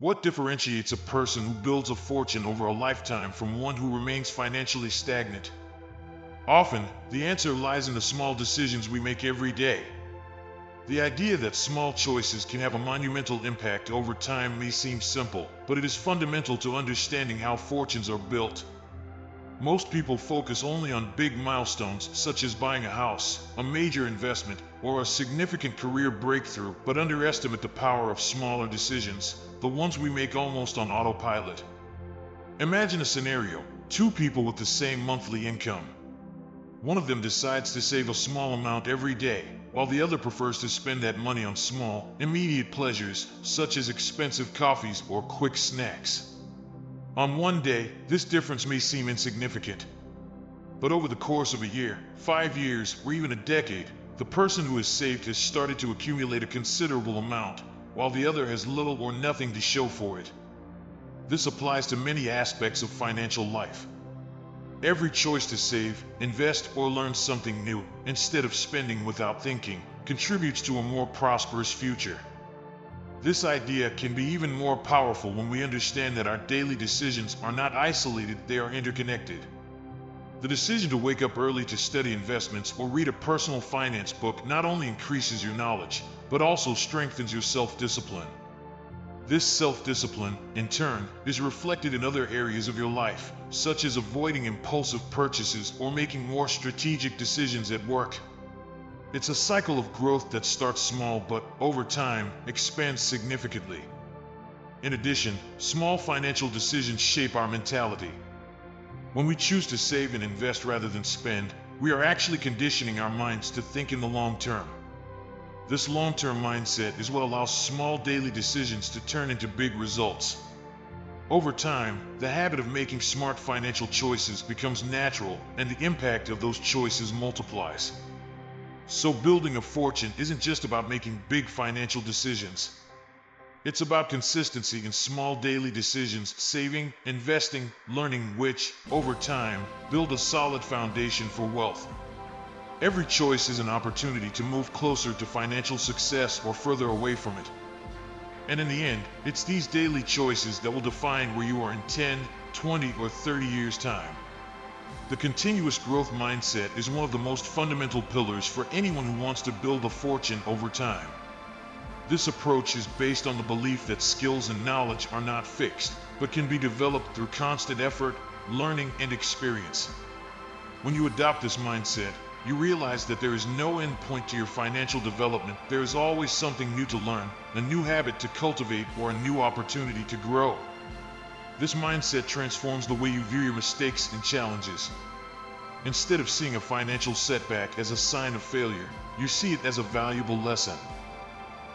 What differentiates a person who builds a fortune over a lifetime from one who remains financially stagnant? Often, the answer lies in the small decisions we make every day. The idea that small choices can have a monumental impact over time may seem simple, but it is fundamental to understanding how fortunes are built. Most people focus only on big milestones such as buying a house, a major investment, or a significant career breakthrough, but underestimate the power of smaller decisions, the ones we make almost on autopilot. Imagine a scenario: two people with the same monthly income. One of them decides to save a small amount every day, while the other prefers to spend that money on small, immediate pleasures, such as expensive coffees or quick snacks. On one day, this difference may seem insignificant. But over the course of a year, 5 years, or even a decade, the person who has saved has started to accumulate a considerable amount, while the other has little or nothing to show for it. This applies to many aspects of financial life. Every choice to save, invest, or learn something new, instead of spending without thinking, contributes to a more prosperous future. This idea can be even more powerful when we understand that our daily decisions are not isolated, they are interconnected. The decision to wake up early to study investments or read a personal finance book not only increases your knowledge, but also strengthens your self-discipline. This self-discipline, in turn, is reflected in other areas of your life, such as avoiding impulsive purchases or making more strategic decisions at work. It's a cycle of growth that starts small but, over time, expands significantly. In addition, small financial decisions shape our mentality. When we choose to save and invest rather than spend, we are actually conditioning our minds to think in the long term. This long-term mindset is what allows small daily decisions to turn into big results. Over time, the habit of making smart financial choices becomes natural, and the impact of those choices multiplies. So building a fortune isn't just about making big financial decisions. It's about consistency in small daily decisions, saving, investing, learning, which, over time, build a solid foundation for wealth. Every choice is an opportunity to move closer to financial success or further away from it. And in the end, it's these daily choices that will define where you are in 10, 20, or 30 years' time. The continuous growth mindset is one of the most fundamental pillars for anyone who wants to build a fortune over time. This approach is based on the belief that skills and knowledge are not fixed, but can be developed through constant effort, learning, and experience. When you adopt this mindset, you realize that there is no end point to your financial development. There is always something new to learn, a new habit to cultivate, or a new opportunity to grow. This mindset transforms the way you view your mistakes and challenges. Instead of seeing a financial setback as a sign of failure, you see it as a valuable lesson.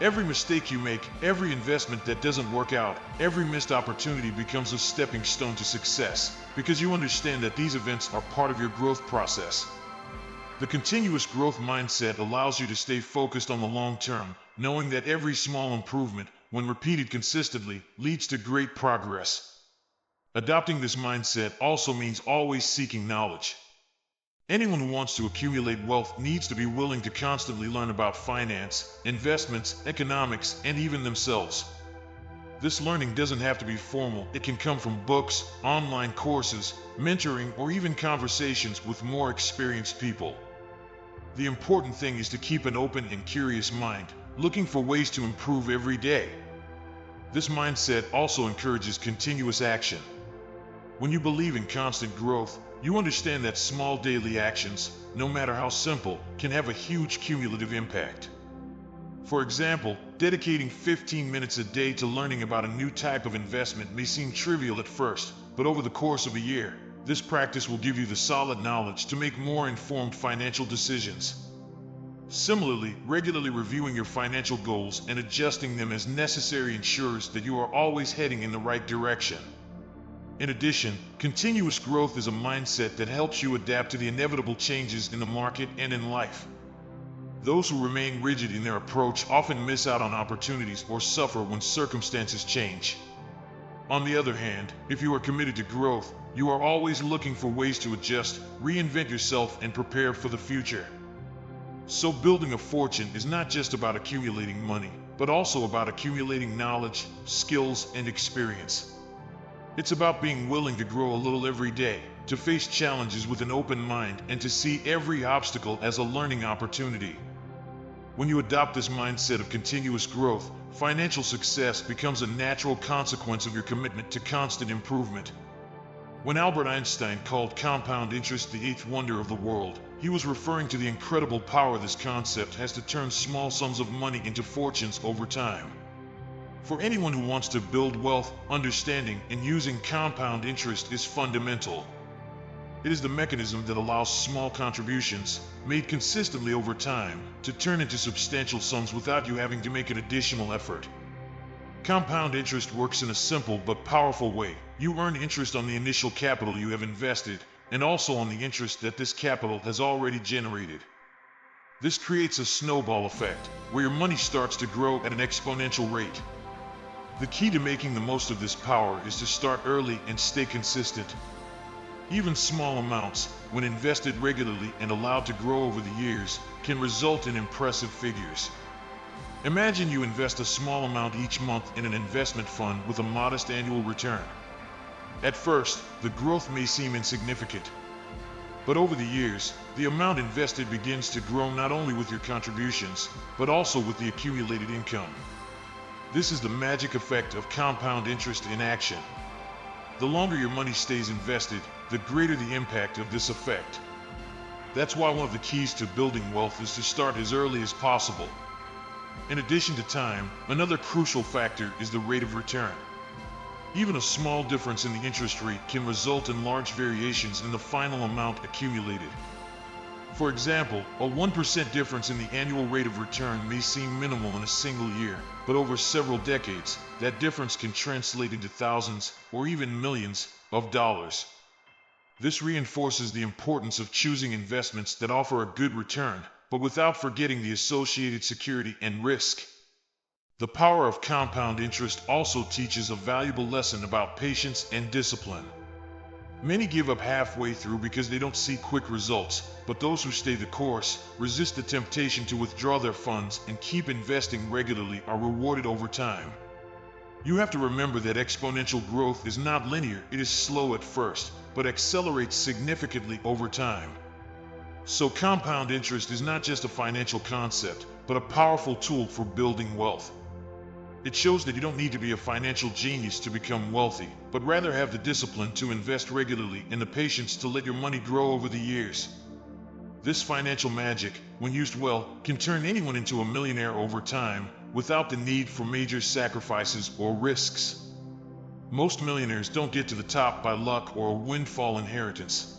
Every mistake you make, every investment that doesn't work out, every missed opportunity becomes a stepping stone to success, because you understand that these events are part of your growth process. The continuous growth mindset allows you to stay focused on the long term, knowing that every small improvement, when repeated consistently, leads to great progress. Adopting this mindset also means always seeking knowledge. Anyone who wants to accumulate wealth needs to be willing to constantly learn about finance, investments, economics, and even themselves. This learning doesn't have to be formal. It can come from books, online courses, mentoring, or even conversations with more experienced people. The important thing is to keep an open and curious mind, looking for ways to improve every day. This mindset also encourages continuous action. When you believe in constant growth, you understand that small daily actions, no matter how simple, can have a huge cumulative impact. For example, dedicating 15 minutes a day to learning about a new type of investment may seem trivial at first, but over the course of a year, this practice will give you the solid knowledge to make more informed financial decisions. Similarly, regularly reviewing your financial goals and adjusting them as necessary ensures that you are always heading in the right direction. In addition, continuous growth is a mindset that helps you adapt to the inevitable changes in the market and in life. Those who remain rigid in their approach often miss out on opportunities or suffer when circumstances change. On the other hand, if you are committed to growth, you are always looking for ways to adjust, reinvent yourself, and prepare for the future. So building a fortune is not just about accumulating money. but also about accumulating knowledge, skills, and experience. It's about being willing to grow a little every day, to face challenges with an open mind, and to see every obstacle as a learning opportunity. When you adopt this mindset of continuous growth, financial success becomes a natural consequence of your commitment to constant improvement. When Albert Einstein called compound interest the eighth wonder of the world, he was referring to the incredible power this concept has to turn small sums of money into fortunes over time. For anyone who wants to build wealth, understanding and using compound interest is fundamental. It is the mechanism that allows small contributions, made consistently over time, to turn into substantial sums without you having to make an additional effort. Compound interest works in a simple but powerful way. You earn interest on the initial capital you have invested, and also on the interest that this capital has already generated. This creates a snowball effect, where your money starts to grow at an exponential rate. The key to making the most of this power is to start early and stay consistent. Even small amounts, when invested regularly and allowed to grow over the years, can result in impressive figures. Imagine you invest a small amount each month in an investment fund with a modest annual return. At first, the growth may seem insignificant. But over the years, the amount invested begins to grow not only with your contributions, but also with the accumulated income. This is the magic effect of compound interest in action. The longer your money stays invested, the greater the impact of this effect. That's why one of the keys to building wealth is to start as early as possible. In addition to time, another crucial factor is the rate of return. Even a small difference in the interest rate can result in large variations in the final amount accumulated. For example, a 1% difference in the annual rate of return may seem minimal in a single year, but over several decades, that difference can translate into thousands or even millions of dollars. This reinforces the importance of choosing investments that offer a good return, but without forgetting the associated security and risk. The power of compound interest also teaches a valuable lesson about patience and discipline. Many give up halfway through because they don't see quick results, but those who stay the course, resist the temptation to withdraw their funds, and keep investing regularly are rewarded over time. You have to remember that exponential growth is not linear. It is slow at first, but accelerates significantly over time. So compound interest is not just a financial concept, but a powerful tool for building wealth. It shows that you don't need to be a financial genius to become wealthy, but rather have the discipline to invest regularly and the patience to let your money grow over the years. This financial magic, when used well, can turn anyone into a millionaire over time, without the need for major sacrifices or risks. Most millionaires don't get to the top by luck or a windfall inheritance.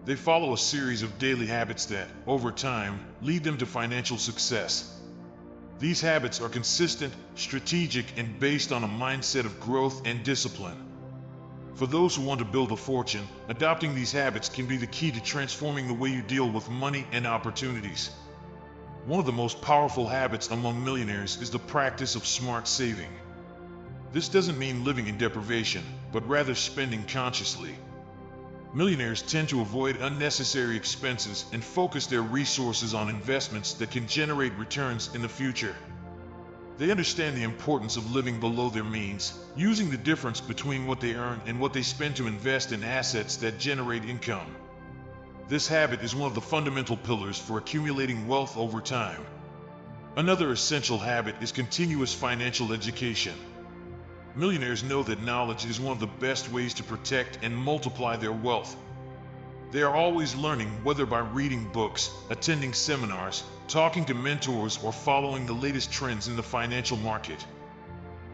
They follow a series of daily habits that, over time, lead them to financial success. These habits are consistent, strategic, and based on a mindset of growth and discipline. For those who want to build a fortune, adopting these habits can be the key to transforming the way you deal with money and opportunities. One of the most powerful habits among millionaires is the practice of smart saving. This doesn't mean living in deprivation, but rather spending consciously. Millionaires tend to avoid unnecessary expenses and focus their resources on investments that can generate returns in the future. They understand the importance of living below their means, using the difference between what they earn and what they spend to invest in assets that generate income. This habit is one of the fundamental pillars for accumulating wealth over time. Another essential habit is continuous financial education. Millionaires know that knowledge is one of the best ways to protect and multiply their wealth. They are always learning, whether by reading books, attending seminars, talking to mentors, or following the latest trends in the financial market.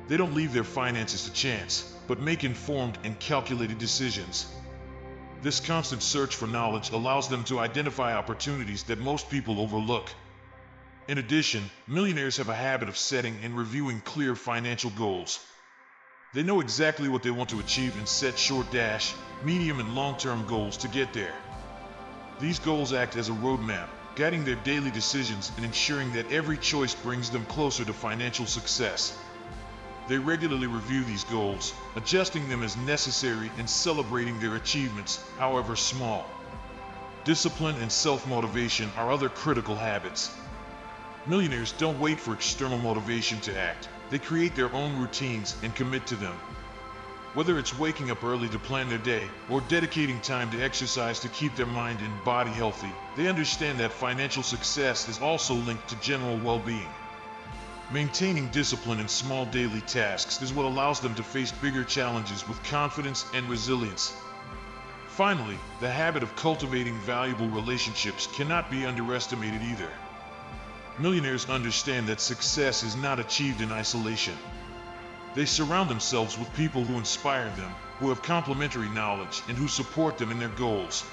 They don't leave their finances to chance, but make informed and calculated decisions. This constant search for knowledge allows them to identify opportunities that most people overlook. In addition, millionaires have a habit of setting and reviewing clear financial goals. They know exactly what they want to achieve and set short, medium, and long-term goals to get there. These goals act as a roadmap, guiding their daily decisions and ensuring that every choice brings them closer to financial success. They regularly review these goals, adjusting them as necessary and celebrating their achievements, however small. Discipline and self-motivation are other critical habits. Millionaires don't wait for external motivation to act. They create their own routines and commit to them. Whether it's waking up early to plan their day or dedicating time to exercise to keep their mind and body healthy, they understand that financial success is also linked to general well-being. Maintaining discipline in small daily tasks is what allows them to face bigger challenges with confidence and resilience. Finally, the habit of cultivating valuable relationships cannot be underestimated either. Millionaires understand that success is not achieved in isolation. They surround themselves with people who inspire them, who have complementary knowledge, and who support them in their goals.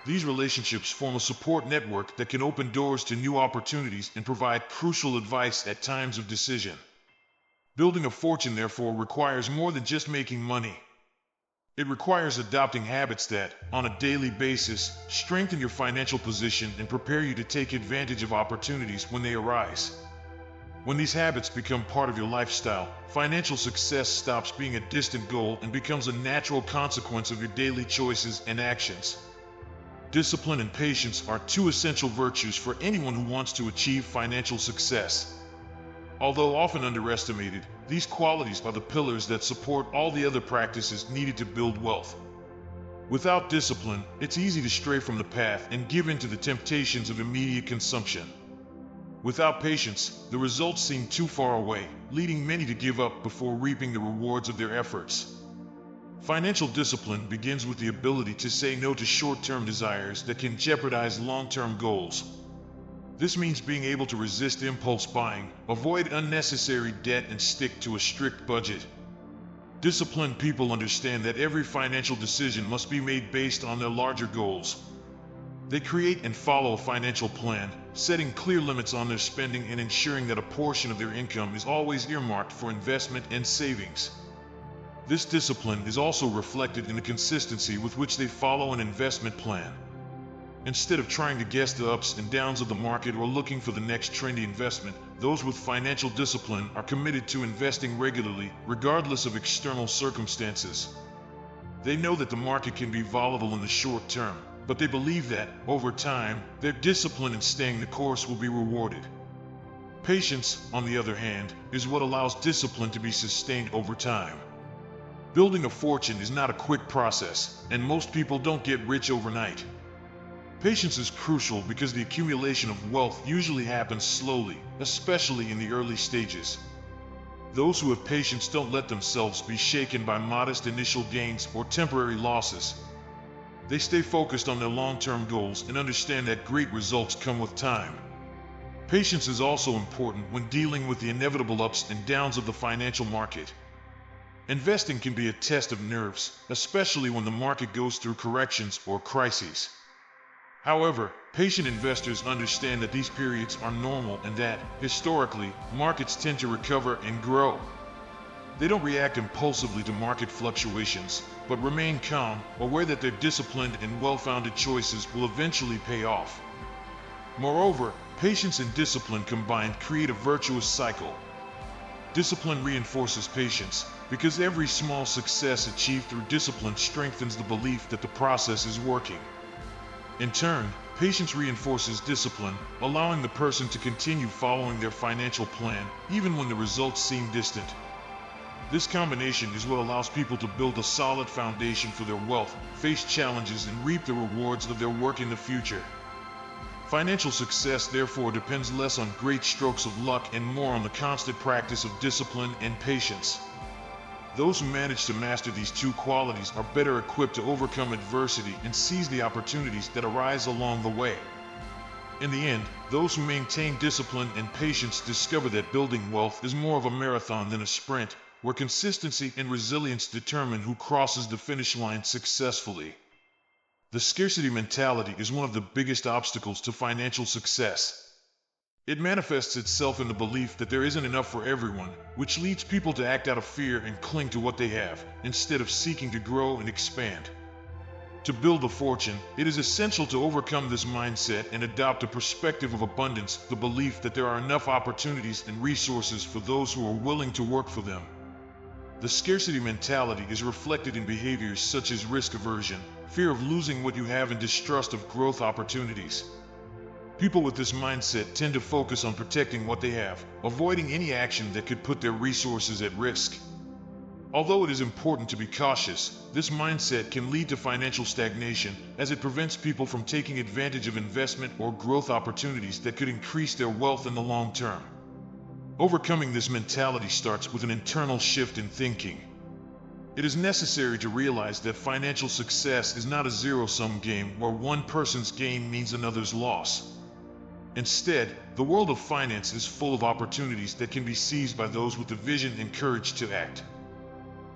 These relationships form a support network that can open doors to new opportunities and provide crucial advice at times of decision. Building a fortune, therefore, requires more than just making money. It requires adopting habits that, on a daily basis, strengthen your financial position and prepare you to take advantage of opportunities when they arise. When these habits become part of your lifestyle, financial success stops being a distant goal and becomes a natural consequence of your daily choices and actions. Discipline and patience are two essential virtues for anyone who wants to achieve financial success. Although often underestimated, these qualities are the pillars that support all the other practices needed to build wealth. Without discipline, it's easy to stray from the path and give in to the temptations of immediate consumption. Without patience, the results seem too far away, leading many to give up before reaping the rewards of their efforts. Financial discipline begins with the ability to say no to short-term desires that can jeopardize long-term goals. This means being able to resist impulse buying, avoid unnecessary debt, and stick to a strict budget. Disciplined people understand that every financial decision must be made based on their larger goals. They create and follow a financial plan, setting clear limits on their spending and ensuring that a portion of their income is always earmarked for investment and savings. This discipline is also reflected in the consistency with which they follow an investment plan. Instead of trying to guess the ups and downs of the market or looking for the next trendy investment, those with financial discipline are committed to investing regularly, regardless of external circumstances. They know that the market can be volatile in the short term, but they believe that, over time, their discipline in staying the course will be rewarded. Patience, on the other hand, is what allows discipline to be sustained over time. Building a fortune is not a quick process, and most people don't get rich overnight. Patience is crucial because the accumulation of wealth usually happens slowly, especially in the early stages. Those who have patience don't let themselves be shaken by modest initial gains or temporary losses. They stay focused on their long-term goals and understand that great results come with time. Patience is also important when dealing with the inevitable ups and downs of the financial market. Investing can be a test of nerves, especially when the market goes through corrections or crises. However, patient investors understand that these periods are normal and that, historically, markets tend to recover and grow. They don't react impulsively to market fluctuations, but remain calm, aware that their disciplined and well-founded choices will eventually pay off. Moreover, patience and discipline combined create a virtuous cycle. Discipline reinforces patience, because every small success achieved through discipline strengthens the belief that the process is working. In turn, patience reinforces discipline, allowing the person to continue following their financial plan, even when the results seem distant. This combination is what allows people to build a solid foundation for their wealth, face challenges, and reap the rewards of their work in the future. Financial success, therefore, depends less on great strokes of luck and more on the constant practice of discipline and patience. Those who manage to master these two qualities are better equipped to overcome adversity and seize the opportunities that arise along the way. In the end, those who maintain discipline and patience discover that building wealth is more of a marathon than a sprint, where consistency and resilience determine who crosses the finish line successfully. The scarcity mentality is one of the biggest obstacles to financial success. It manifests itself in the belief that there isn't enough for everyone, which leads people to act out of fear and cling to what they have, instead of seeking to grow and expand. To build a fortune, it is essential to overcome this mindset and adopt a perspective of abundance, the belief that there are enough opportunities and resources for those who are willing to work for them. The scarcity mentality is reflected in behaviors such as risk aversion, fear of losing what you have, and distrust of growth opportunities. People with this mindset tend to focus on protecting what they have, avoiding any action that could put their resources at risk. Although it is important to be cautious, this mindset can lead to financial stagnation as it prevents people from taking advantage of investment or growth opportunities that could increase their wealth in the long term. Overcoming this mentality starts with an internal shift in thinking. It is necessary to realize that financial success is not a zero-sum game where one person's gain means another's loss. Instead, the world of finance is full of opportunities that can be seized by those with the vision and courage to act.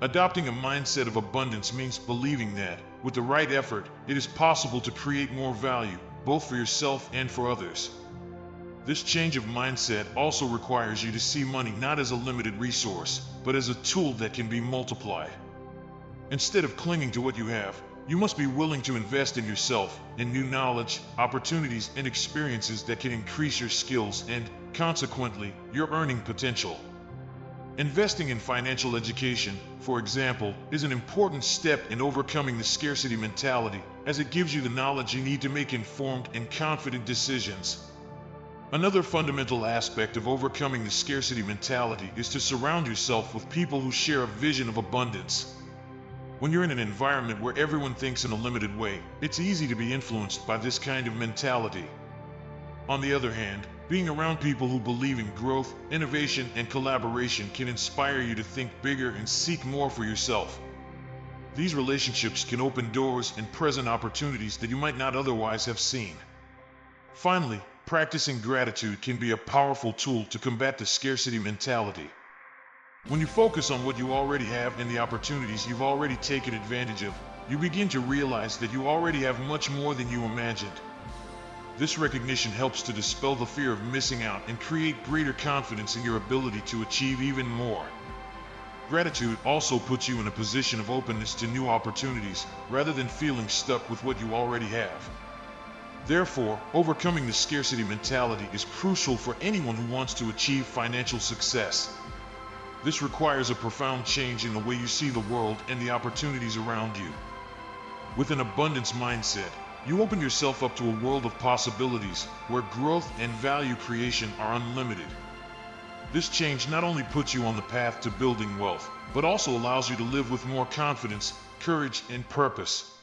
Adopting a mindset of abundance means believing that, with the right effort, it is possible to create more value, both for yourself and for others. This change of mindset also requires you to see money not as a limited resource, but as a tool that can be multiplied. Instead of clinging to what you have, you must be willing to invest in yourself, in new knowledge, opportunities, and experiences that can increase your skills and, consequently, your earning potential. Investing in financial education, for example, is an important step in overcoming the scarcity mentality, as it gives you the knowledge you need to make informed and confident decisions. Another fundamental aspect of overcoming the scarcity mentality is to surround yourself with people who share a vision of abundance. When you're in an environment where everyone thinks in a limited way, it's easy to be influenced by this kind of mentality. On the other hand, being around people who believe in growth, innovation, and collaboration can inspire you to think bigger and seek more for yourself. These relationships can open doors and present opportunities that you might not otherwise have seen. Finally, practicing gratitude can be a powerful tool to combat the scarcity mentality. When you focus on what you already have and the opportunities you've already taken advantage of, you begin to realize that you already have much more than you imagined. This recognition helps to dispel the fear of missing out and create greater confidence in your ability to achieve even more. Gratitude also puts you in a position of openness to new opportunities, rather than feeling stuck with what you already have. Therefore, overcoming the scarcity mentality is crucial for anyone who wants to achieve financial success. This requires a profound change in the way you see the world and the opportunities around you. With an abundance mindset, you open yourself up to a world of possibilities where growth and value creation are unlimited. This change not only puts you on the path to building wealth, but also allows you to live with more confidence, courage, and purpose.